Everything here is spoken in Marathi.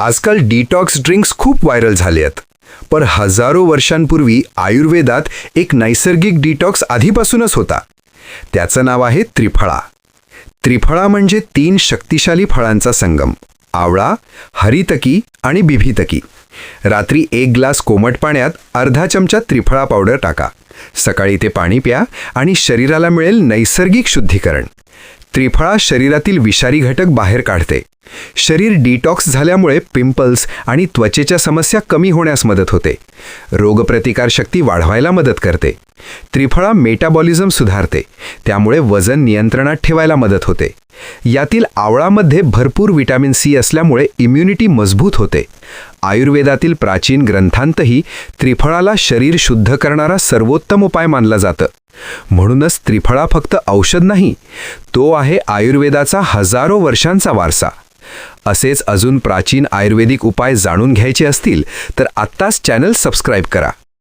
आजकाल डिटॉक्स ड्रिंक्स खूप व्हायरल झाले आहेत. पण हजारो वर्षांपूर्वी आयुर्वेदात एक नैसर्गिक डिटॉक्स आधीपासूनच होता. त्याचं नाव आहे त्रिफळा. त्रिफळा म्हणजे 3 शक्तिशाली फळांचा संगम: आवळा, हरितकी आणि बिभीतकी. रात्री 1 ग्लास कोमट पाण्यात अर्धा चमचा त्रिफळा पावडर टाका. सकाळी ते पाणी प्या आणि शरीराला मिळेल नैसर्गिक शुद्धीकरण. त्रिफळा शरीरातील विषारी घटक बाहेर काढते. शरीर डिटॉक्स झाल्यामुळे पिंपल्स आणि त्वचेच्या समस्या कमी होण्यास मदत होते. रोगप्रतिकारशक्ती वाढवायला मदत करते. त्रिफळा मेटाबॉलिझम सुधारते, त्यामुळे वजन नियंत्रणात ठेवायला मदत होते. यातील आवळामध्ये भरपूर व्हिटॅमिन सी असल्यामुळे इम्युनिटी मजबूत होते. आयुर्वेदातील प्राचीन ग्रंथांतही त्रिफळाला शरीर शुद्ध करणारा सर्वोत्तम उपाय मानला जातं. म्हणूनच त्रिफळा फक्त औषध नाही, तो आहे आयुर्वेदाचा हजारो वर्षांचा वारसा. असेच अजून प्राचीन आयुर्वेदिक उपाय जाणून घ्यायचे असतील तर आत्ताच चॅनल सबस्क्राईब करा.